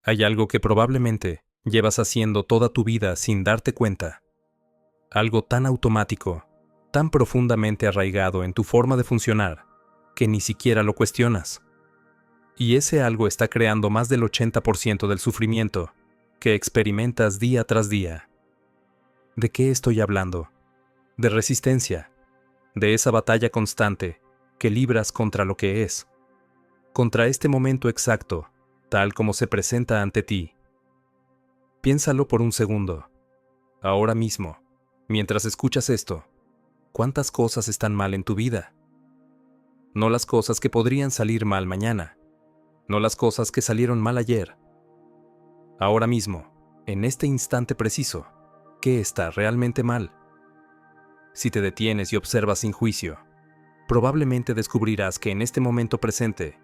Hay algo que probablemente llevas haciendo toda tu vida sin darte cuenta. Algo tan automático, tan profundamente arraigado en tu forma de funcionar, que ni siquiera lo cuestionas. Y ese algo está creando más del 80% del sufrimiento que experimentas día tras día. ¿De qué estoy hablando? De resistencia, de esa batalla constante que libras contra lo que es, contra este momento exacto, tal como se presenta ante ti. Piénsalo por un segundo. Ahora mismo, mientras escuchas esto, ¿cuántas cosas están mal en tu vida? No las cosas que podrían salir mal mañana, no las cosas que salieron mal ayer. Ahora mismo, en este instante preciso, ¿qué está realmente mal? Si te detienes y observas sin juicio, probablemente descubrirás que en este momento presente,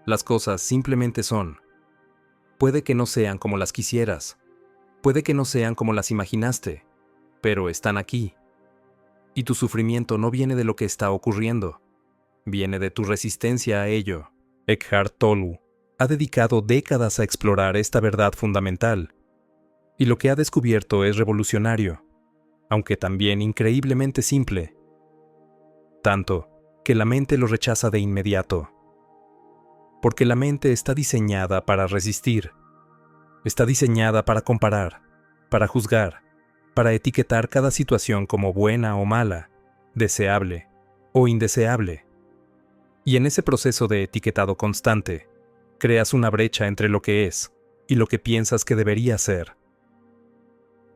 las cosas simplemente son. Puede que no sean como las quisieras, puede que no sean como las imaginaste, pero están aquí. Y tu sufrimiento no viene de lo que está ocurriendo, viene de tu resistencia a ello. Eckhart Tolle ha dedicado décadas a explorar esta verdad fundamental, y lo que ha descubierto es revolucionario, aunque también increíblemente simple. Tanto que la mente lo rechaza de inmediato. Porque la mente está diseñada para resistir. Está diseñada para comparar, para juzgar, para etiquetar cada situación como buena o mala, deseable o indeseable. Y en ese proceso de etiquetado constante, creas una brecha entre lo que es y lo que piensas que debería ser.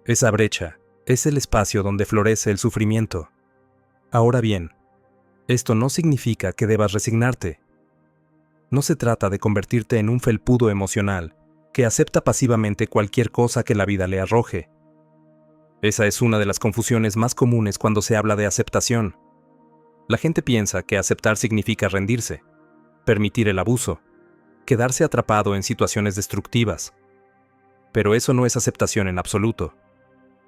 Esa brecha es el espacio donde florece el sufrimiento. Ahora bien, esto no significa que debas resignarte. No se trata de convertirte en un felpudo emocional que acepta pasivamente cualquier cosa que la vida le arroje. Esa es una de las confusiones más comunes cuando se habla de aceptación. La gente piensa que aceptar significa rendirse, permitir el abuso, quedarse atrapado en situaciones destructivas. Pero eso no es aceptación en absoluto.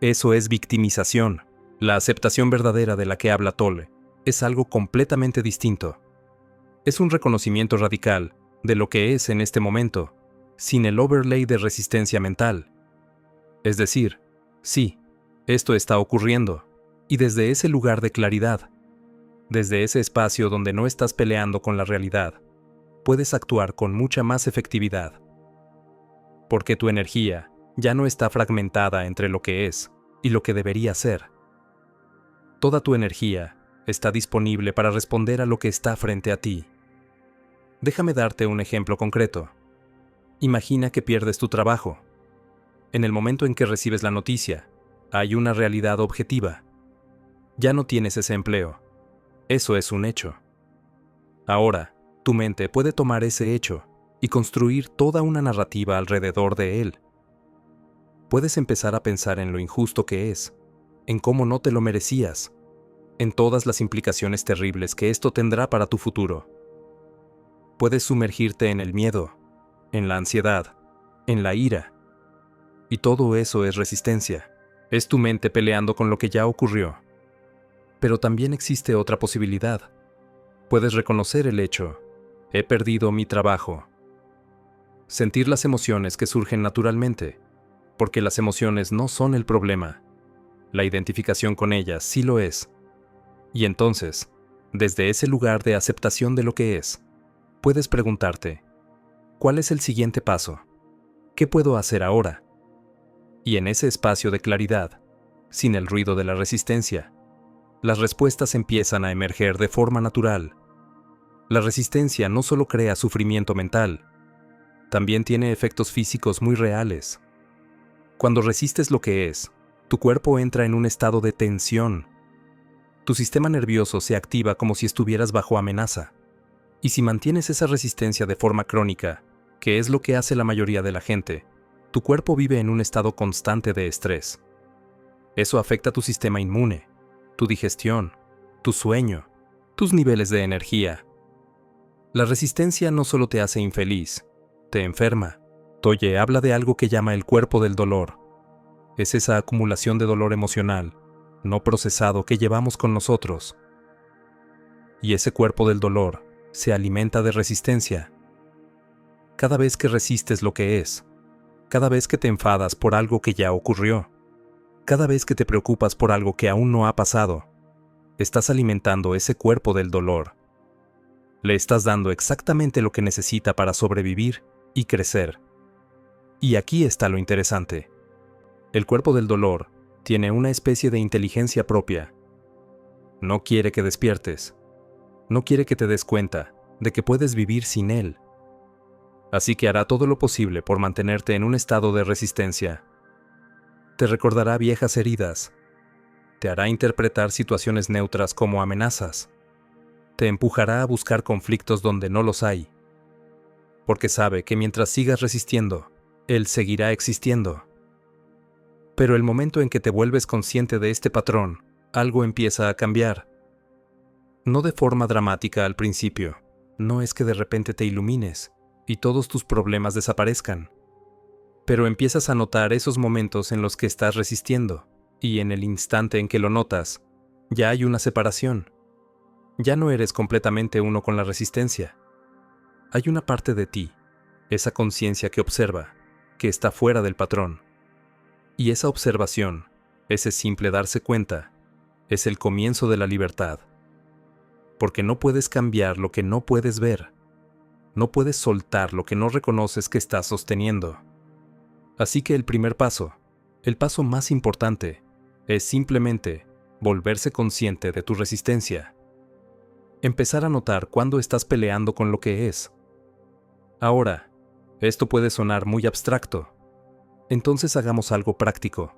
Eso es victimización. La aceptación verdadera de la que habla Tolle es algo completamente distinto. Es un reconocimiento radical de lo que es en este momento, sin el overlay de resistencia mental. Es decir, sí, esto está ocurriendo, y desde ese lugar de claridad, desde ese espacio donde no estás peleando con la realidad, puedes actuar con mucha más efectividad. Porque tu energía ya no está fragmentada entre lo que es y lo que debería ser. Toda tu energía está disponible para responder a lo que está frente a ti. Déjame darte un ejemplo concreto. Imagina que pierdes tu trabajo. En el momento en que recibes la noticia, hay una realidad objetiva. Ya no tienes ese empleo. Eso es un hecho. Ahora, tu mente puede tomar ese hecho y construir toda una narrativa alrededor de él. Puedes empezar a pensar en lo injusto que es, en cómo no te lo merecías, en todas las implicaciones terribles que esto tendrá para tu futuro. Puedes sumergirte en el miedo, en la ansiedad, en la ira. Y todo eso es resistencia. Es tu mente peleando con lo que ya ocurrió. Pero también existe otra posibilidad. Puedes reconocer el hecho. He perdido mi trabajo. Sentir las emociones que surgen naturalmente, porque las emociones no son el problema. La identificación con ellas sí lo es. Y entonces, desde ese lugar de aceptación de lo que es, puedes preguntarte, ¿cuál es el siguiente paso? ¿Qué puedo hacer ahora? Y en ese espacio de claridad, sin el ruido de la resistencia, las respuestas empiezan a emerger de forma natural. La resistencia no solo crea sufrimiento mental, también tiene efectos físicos muy reales. Cuando resistes lo que es, tu cuerpo entra en un estado de tensión. Tu sistema nervioso se activa como si estuvieras bajo amenaza. Y si mantienes esa resistencia de forma crónica, que es lo que hace la mayoría de la gente, tu cuerpo vive en un estado constante de estrés. Eso afecta tu sistema inmune, tu digestión, tu sueño, tus niveles de energía. La resistencia no solo te hace infeliz, te enferma. Tolle habla de algo que llama el cuerpo del dolor. Es esa acumulación de dolor emocional, no procesado que llevamos con nosotros. Y ese cuerpo del dolor se alimenta de resistencia. Cada vez que resistes lo que es, cada vez que te enfadas por algo que ya ocurrió, cada vez que te preocupas por algo que aún no ha pasado, estás alimentando ese cuerpo del dolor. Le estás dando exactamente lo que necesita para sobrevivir y crecer. Y aquí está lo interesante. El cuerpo del dolor tiene una especie de inteligencia propia. No quiere que despiertes. No quiere que te des cuenta de que puedes vivir sin él. Así que hará todo lo posible por mantenerte en un estado de resistencia. Te recordará viejas heridas. Te hará interpretar situaciones neutras como amenazas. Te empujará a buscar conflictos donde no los hay. Porque sabe que mientras sigas resistiendo, él seguirá existiendo. Pero el momento en que te vuelves consciente de este patrón, algo empieza a cambiar. No de forma dramática al principio. No es que de repente te ilumines y todos tus problemas desaparezcan. Pero empiezas a notar esos momentos en los que estás resistiendo, y en el instante en que lo notas, ya hay una separación. Ya no eres completamente uno con la resistencia. Hay una parte de ti, esa conciencia que observa, que está fuera del patrón. Y esa observación, ese simple darse cuenta, es el comienzo de la libertad. Porque no puedes cambiar lo que no puedes ver. No puedes soltar lo que no reconoces que estás sosteniendo. Así que el primer paso, el paso más importante, es simplemente volverse consciente de tu resistencia. Empezar a notar cuándo estás peleando con lo que es. Ahora, esto puede sonar muy abstracto. Entonces hagamos algo práctico.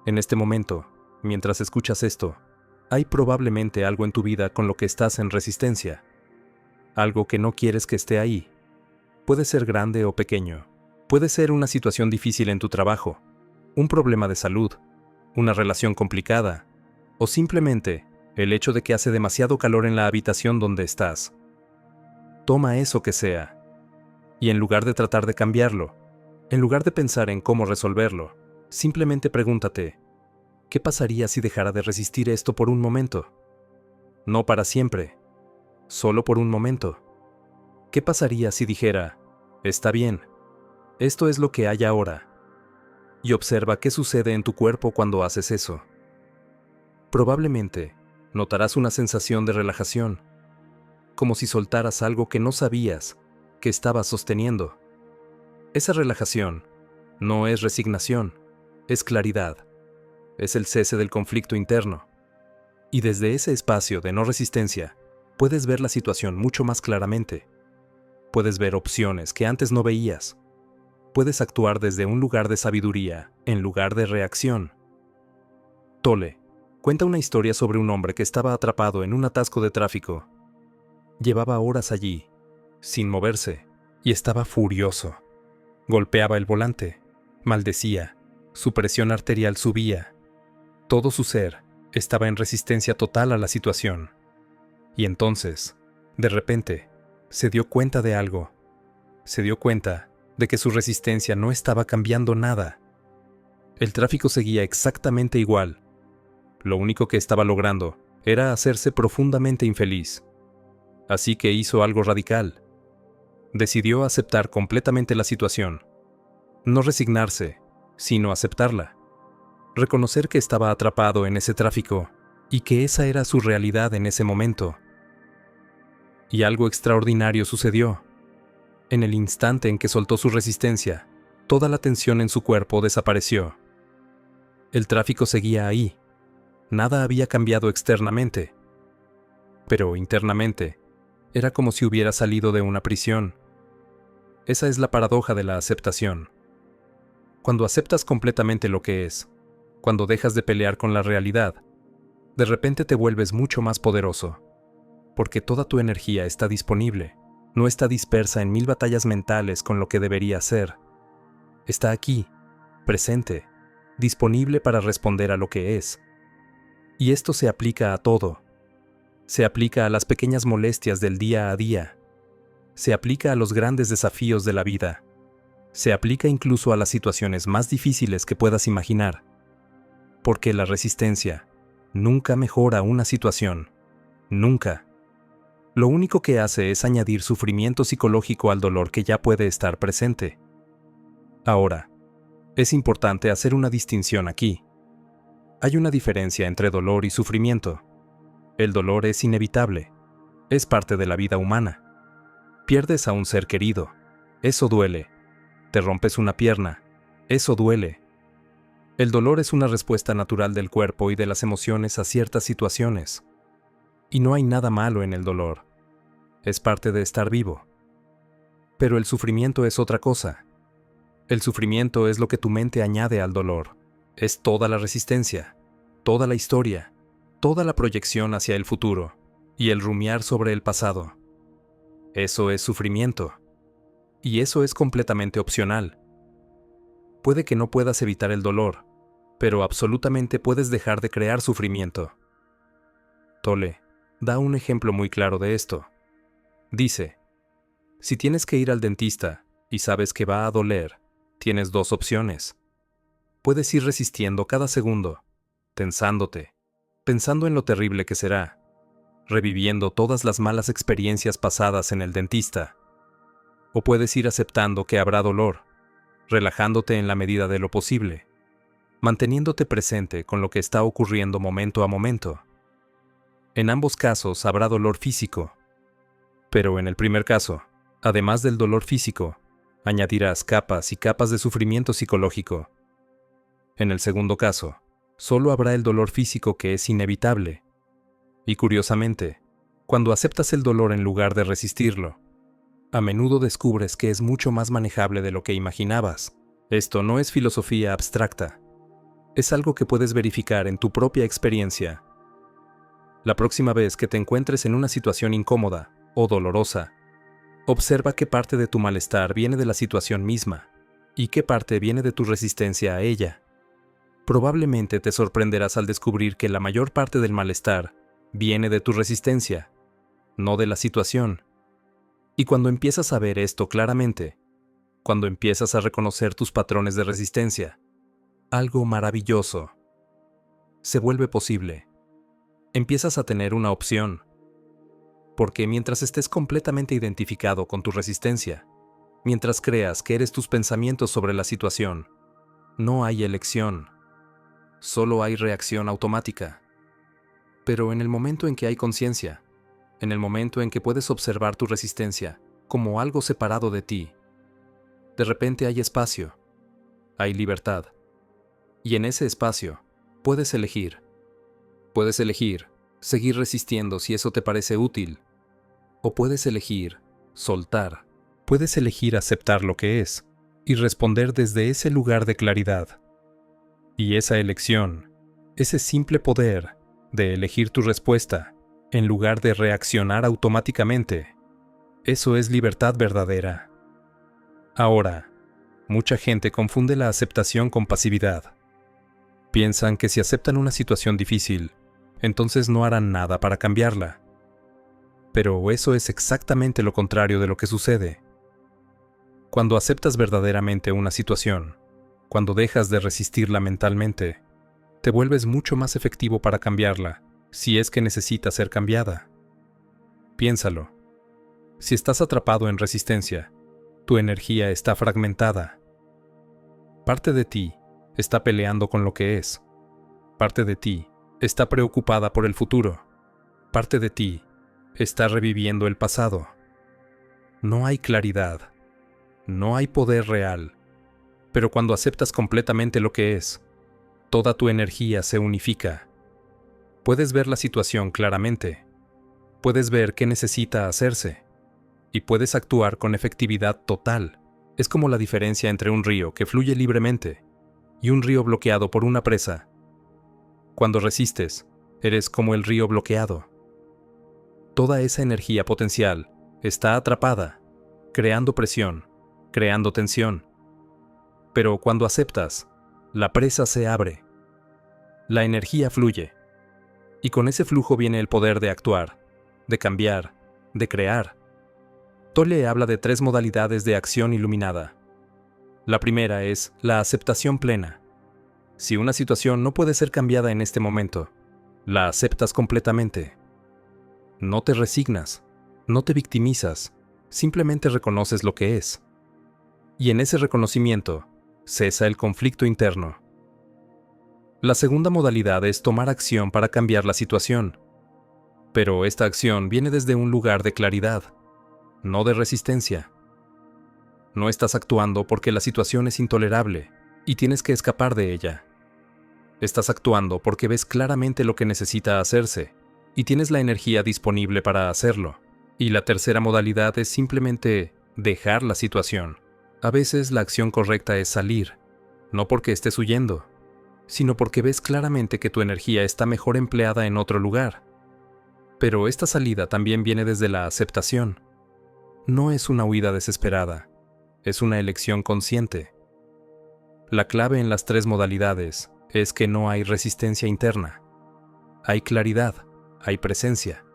En este momento, mientras escuchas esto, hay probablemente algo en tu vida con lo que estás en resistencia. Algo que no quieres que esté ahí. Puede ser grande o pequeño. Puede ser una situación difícil en tu trabajo, un problema de salud, una relación complicada, o simplemente el hecho de que hace demasiado calor en la habitación donde estás. Toma eso que sea, y en lugar de tratar de cambiarlo, en lugar de pensar en cómo resolverlo, simplemente pregúntate, ¿qué pasaría si dejara de resistir esto por un momento? No para siempre, solo por un momento. ¿Qué pasaría si dijera, está bien, esto es lo que hay ahora? Y observa qué sucede en tu cuerpo cuando haces eso. Probablemente notarás una sensación de relajación, como si soltaras algo que no sabías que estabas sosteniendo. Esa relajación no es resignación, es claridad, es el cese del conflicto interno. Y desde ese espacio de no resistencia, puedes ver la situación mucho más claramente. Puedes ver opciones que antes no veías. Puedes actuar desde un lugar de sabiduría en lugar de reacción. Tolle cuenta una historia sobre un hombre que estaba atrapado en un atasco de tráfico. Llevaba horas allí, sin moverse, y estaba furioso. Golpeaba el volante, maldecía, su presión arterial subía. Todo su ser estaba en resistencia total a la situación. Y entonces, de repente, se dio cuenta de algo. Se dio cuenta de que su resistencia no estaba cambiando nada. El tráfico seguía exactamente igual. Lo único que estaba logrando era hacerse profundamente infeliz. Así que hizo algo radical. Decidió aceptar completamente la situación. No resignarse, sino aceptarla. Reconocer que estaba atrapado en ese tráfico y que esa era su realidad en ese momento. Y algo extraordinario sucedió. En el instante en que soltó su resistencia, toda la tensión en su cuerpo desapareció. El tráfico seguía ahí. Nada había cambiado externamente. Pero internamente, era como si hubiera salido de una prisión. Esa es la paradoja de la aceptación. Cuando aceptas completamente lo que es, cuando dejas de pelear con la realidad, de repente te vuelves mucho más poderoso. Porque toda tu energía está disponible. No está dispersa en 1000 batallas mentales con lo que debería ser. Está aquí, presente, disponible para responder a lo que es. Y esto se aplica a todo. Se aplica a las pequeñas molestias del día a día. Se aplica a los grandes desafíos de la vida. Se aplica incluso a las situaciones más difíciles que puedas imaginar. Porque la resistencia nunca mejora una situación. Nunca. Lo único que hace es añadir sufrimiento psicológico al dolor que ya puede estar presente. Ahora, es importante hacer una distinción aquí. Hay una diferencia entre dolor y sufrimiento. El dolor es inevitable, es parte de la vida humana. Pierdes a un ser querido, eso duele. Te rompes una pierna, eso duele. El dolor es una respuesta natural del cuerpo y de las emociones a ciertas situaciones. Y no hay nada malo en el dolor. Es parte de estar vivo. Pero el sufrimiento es otra cosa. El sufrimiento es lo que tu mente añade al dolor. Es toda la resistencia, toda la historia, toda la proyección hacia el futuro y el rumiar sobre el pasado. Eso es sufrimiento. Y eso es completamente opcional. Puede que no puedas evitar el dolor, pero absolutamente puedes dejar de crear sufrimiento. Tolle da un ejemplo muy claro de esto. Dice, si tienes que ir al dentista y sabes que va a doler, tienes dos opciones. Puedes ir resistiendo cada segundo, tensándote, pensando en lo terrible que será, reviviendo todas las malas experiencias pasadas en el dentista. O puedes ir aceptando que habrá dolor, relajándote en la medida de lo posible, manteniéndote presente con lo que está ocurriendo momento a momento. En ambos casos habrá dolor físico, pero en el primer caso, además del dolor físico, añadirás capas y capas de sufrimiento psicológico. En el segundo caso, solo habrá el dolor físico que es inevitable. Y curiosamente, cuando aceptas el dolor en lugar de resistirlo, a menudo descubres que es mucho más manejable de lo que imaginabas. Esto no es filosofía abstracta. Es algo que puedes verificar en tu propia experiencia. La próxima vez que te encuentres en una situación incómoda o dolorosa, observa qué parte de tu malestar viene de la situación misma y qué parte viene de tu resistencia a ella. Probablemente te sorprenderás al descubrir que la mayor parte del malestar viene de tu resistencia, no de la situación. Y cuando empiezas a ver esto claramente, cuando empiezas a reconocer tus patrones de resistencia, algo maravilloso se vuelve posible. Empiezas a tener una opción. Porque mientras estés completamente identificado con tu resistencia, mientras creas que eres tus pensamientos sobre la situación, no hay elección. Solo hay reacción automática. Pero en el momento en que hay conciencia, en el momento en que puedes observar tu resistencia como algo separado de ti, de repente hay espacio, hay libertad. Y en ese espacio, puedes elegir. Puedes elegir seguir resistiendo si eso te parece útil. O puedes elegir soltar. Puedes elegir aceptar lo que es y responder desde ese lugar de claridad. Y esa elección, ese simple poder de elegir tu respuesta en lugar de reaccionar automáticamente, eso es libertad verdadera. Ahora, mucha gente confunde la aceptación con pasividad. Piensan que si aceptan una situación difícil, entonces no harán nada para cambiarla. Pero eso es exactamente lo contrario de lo que sucede. Cuando aceptas verdaderamente una situación, cuando dejas de resistirla mentalmente, te vuelves mucho más efectivo para cambiarla, si es que necesita ser cambiada. Piénsalo. Si estás atrapado en resistencia, tu energía está fragmentada. Parte de ti está peleando con lo que es. Parte de ti está preocupada por el futuro. Parte de ti está reviviendo el pasado. No hay claridad. No hay poder real. Pero cuando aceptas completamente lo que es, toda tu energía se unifica. Puedes ver la situación claramente. Puedes ver qué necesita hacerse. Y puedes actuar con efectividad total. Es como la diferencia entre un río que fluye libremente y un río bloqueado por una presa. Cuando resistes, eres como el río bloqueado. Toda esa energía potencial está atrapada, creando presión, creando tensión. Pero cuando aceptas, la presa se abre. La energía fluye. Y con ese flujo viene el poder de actuar, de cambiar, de crear. Tolle habla de 3 modalidades de acción iluminada. La primera es la aceptación plena. Si una situación no puede ser cambiada en este momento, la aceptas completamente. No te resignas, no te victimizas, simplemente reconoces lo que es. Y en ese reconocimiento, Cesa el conflicto interno. La segunda modalidad es tomar acción para cambiar la situación. Pero esta acción viene desde un lugar de claridad, no de resistencia. No estás actuando porque la situación es intolerable y tienes que escapar de ella. Estás actuando porque ves claramente lo que necesita hacerse y tienes la energía disponible para hacerlo. Y la tercera modalidad es simplemente dejar la situación. A veces la acción correcta es salir, no porque estés huyendo, sino porque ves claramente que tu energía está mejor empleada en otro lugar. Pero esta salida también viene desde la aceptación. No es una huida desesperada, es una elección consciente. La clave en las tres modalidades es que no hay resistencia interna. Hay claridad, hay presencia.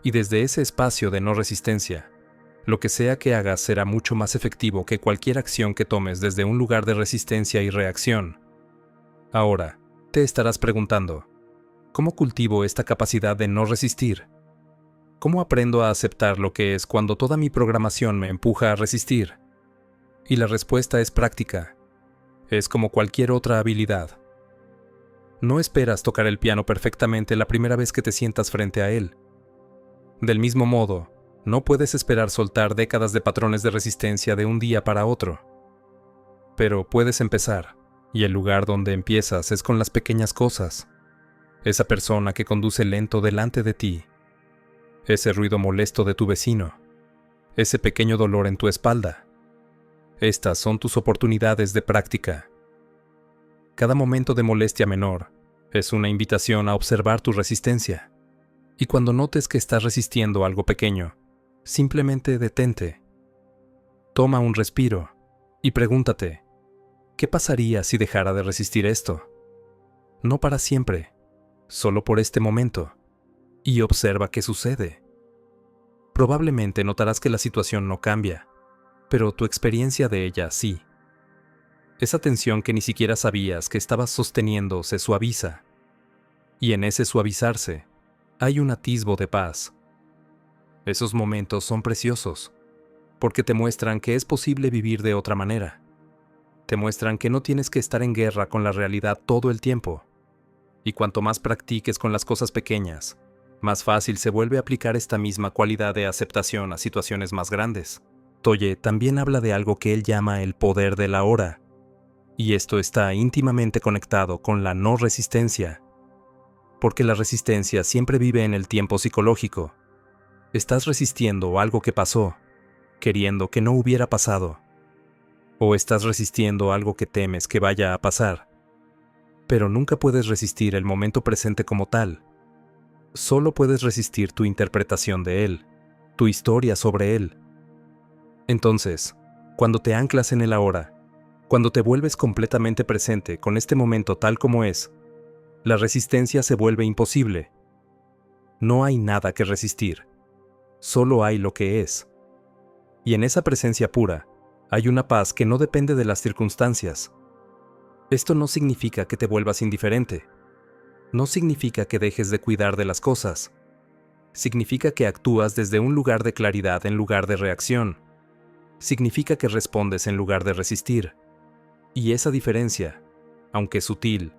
Y desde ese espacio de no resistencia, lo que sea que hagas será mucho más efectivo que cualquier acción que tomes desde un lugar de resistencia y reacción. Ahora, te estarás preguntando, ¿cómo cultivo esta capacidad de no resistir? ¿Cómo aprendo a aceptar lo que es cuando toda mi programación me empuja a resistir? Y la respuesta es práctica. Es como cualquier otra habilidad. No esperas tocar el piano perfectamente la primera vez que te sientas frente a él. Del mismo modo, no puedes esperar soltar décadas de patrones de resistencia de un día para otro. Pero puedes empezar, y el lugar donde empiezas es con las pequeñas cosas. Esa persona que conduce lento delante de ti. Ese ruido molesto de tu vecino. Ese pequeño dolor en tu espalda. Estas son tus oportunidades de práctica. Cada momento de molestia menor es una invitación a observar tu resistencia. Y cuando notes que estás resistiendo algo pequeño, simplemente detente. Toma un respiro y pregúntate, ¿qué pasaría si dejara de resistir esto? No para siempre, solo por este momento. Y observa qué sucede. Probablemente notarás que la situación no cambia, pero tu experiencia de ella sí. Esa tensión que ni siquiera sabías que estabas sosteniendo se suaviza. Y en ese suavizarse, hay un atisbo de paz. Esos momentos son preciosos, porque te muestran que es posible vivir de otra manera. Te muestran que no tienes que estar en guerra con la realidad todo el tiempo. Y cuanto más practiques con las cosas pequeñas, más fácil se vuelve a aplicar esta misma cualidad de aceptación a situaciones más grandes. Toye también habla de algo que él llama el poder de la hora. Y esto está íntimamente conectado con la no resistencia. Porque la resistencia siempre vive en el tiempo psicológico. Estás resistiendo algo que pasó, queriendo que no hubiera pasado. O estás resistiendo algo que temes que vaya a pasar. Pero nunca puedes resistir el momento presente como tal. Solo puedes resistir tu interpretación de él, tu historia sobre él. Entonces, cuando te anclas en el ahora, cuando te vuelves completamente presente con este momento tal como es, la resistencia se vuelve imposible. No hay nada que resistir. Solo hay lo que es. Y en esa presencia pura, hay una paz que no depende de las circunstancias. Esto no significa que te vuelvas indiferente. No significa que dejes de cuidar de las cosas. Significa que actúas desde un lugar de claridad en lugar de reacción. Significa que respondes en lugar de resistir. Y esa diferencia, aunque sutil,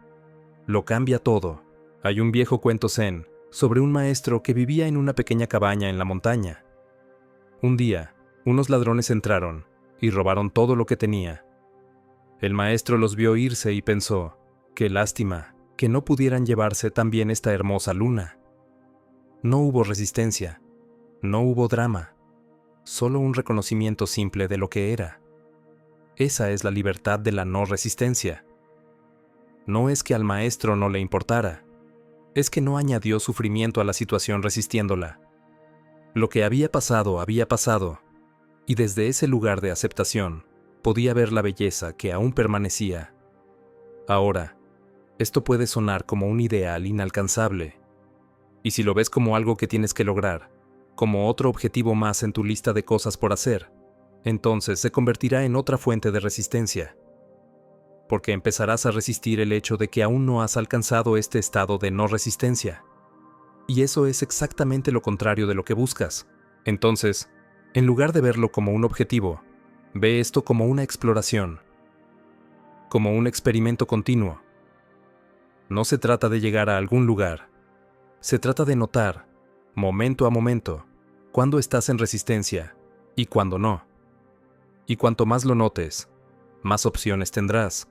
lo cambia todo. Hay un viejo cuento zen sobre un maestro que vivía en una pequeña cabaña en la montaña. Un día, unos ladrones entraron y robaron todo lo que tenía. El maestro los vio irse y pensó, qué lástima que no pudieran llevarse también esta hermosa luna. No hubo resistencia, no hubo drama, solo un reconocimiento simple de lo que era. Esa es la libertad de la no resistencia. No es que al maestro no le importara, es que no añadió sufrimiento a la situación resistiéndola. Lo que había pasado, y desde ese lugar de aceptación, podía ver la belleza que aún permanecía. Ahora, esto puede sonar como un ideal inalcanzable, y si lo ves como algo que tienes que lograr, como otro objetivo más en tu lista de cosas por hacer, entonces se convertirá en otra fuente de resistencia. Porque empezarás a resistir el hecho de que aún no has alcanzado este estado de no resistencia. Y eso es exactamente lo contrario de lo que buscas. Entonces, en lugar de verlo como un objetivo, ve esto como una exploración. como un experimento continuo. No se trata de llegar a algún lugar. Se trata de notar, momento a momento, cuándo estás en resistencia y cuándo no. Y cuanto más lo notes, más opciones tendrás.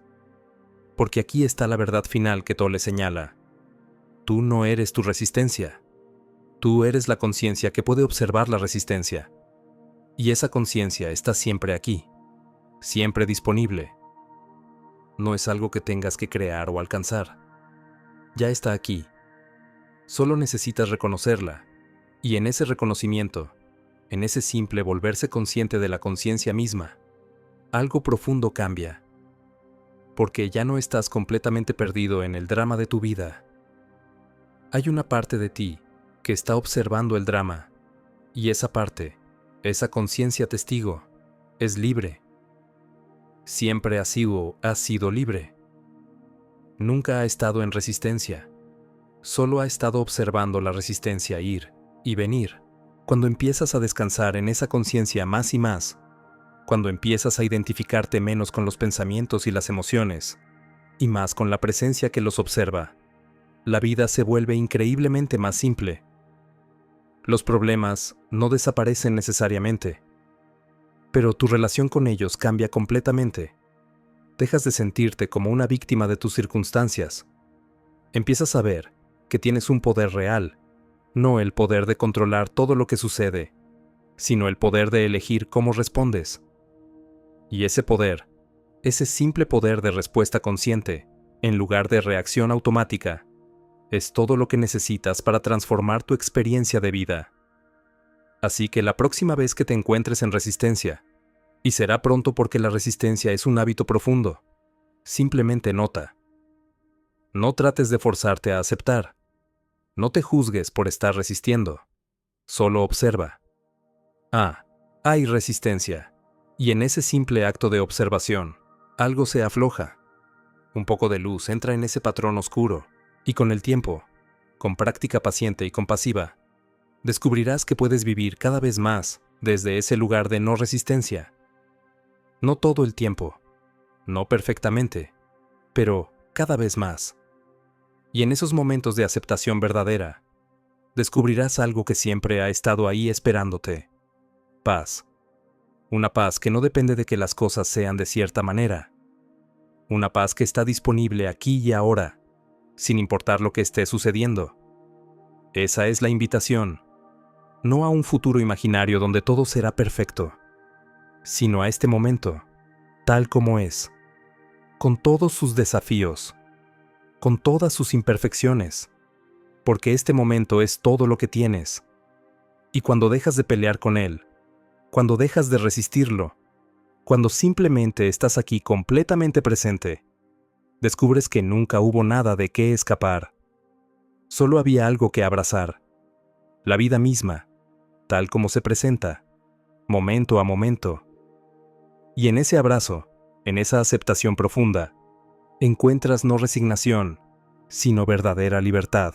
Porque aquí está la verdad final que Tolle señala. Tú no eres tu resistencia. Tú eres la conciencia que puede observar la resistencia. Y esa conciencia está siempre aquí, siempre disponible. No es algo que tengas que crear o alcanzar. Ya está aquí. Solo necesitas reconocerla. Y en ese reconocimiento, en ese simple volverse consciente de la conciencia misma, algo profundo cambia. Porque ya no estás completamente perdido en el drama de tu vida. Hay una parte de ti que está observando el drama, y esa parte, esa conciencia testigo, es libre. Siempre ha sido libre. Nunca ha estado en resistencia. Solo ha estado observando la resistencia ir y venir. Cuando empiezas a descansar en esa conciencia más y más, cuando empiezas a identificarte menos con los pensamientos y las emociones, y más con la presencia que los observa, la vida se vuelve increíblemente más simple. Los problemas no desaparecen necesariamente, pero tu relación con ellos cambia completamente. Dejas de sentirte como una víctima de tus circunstancias. Empiezas a ver que tienes un poder real, no el poder de controlar todo lo que sucede, sino el poder de elegir cómo respondes. Y ese poder, ese simple poder de respuesta consciente, en lugar de reacción automática, es todo lo que necesitas para transformar tu experiencia de vida. Así que la próxima vez que te encuentres en resistencia, y será pronto porque la resistencia es un hábito profundo, simplemente nota. No trates de forzarte a aceptar. No te juzgues por estar resistiendo. Solo observa. Hay resistencia. Y en ese simple acto de observación, algo se afloja. Un poco de luz entra en ese patrón oscuro, y con el tiempo, con práctica paciente y compasiva, descubrirás que puedes vivir cada vez más desde ese lugar de no resistencia. No todo el tiempo, no perfectamente, pero cada vez más. Y en esos momentos de aceptación verdadera, descubrirás algo que siempre ha estado ahí esperándote. Paz. Una paz que no depende de que las cosas sean de cierta manera. Una paz que está disponible aquí y ahora, sin importar lo que esté sucediendo. Esa es la invitación. No a un futuro imaginario donde todo será perfecto, sino a este momento, tal como es, con todos sus desafíos, con todas sus imperfecciones, porque este momento es todo lo que tienes. Y cuando dejas de pelear con él, cuando dejas de resistirlo, cuando simplemente estás aquí completamente presente, descubres que nunca hubo nada de qué escapar. Solo había algo que abrazar, la vida misma, tal como se presenta, momento a momento. Y en ese abrazo, en esa aceptación profunda, encuentras no resignación, sino verdadera libertad.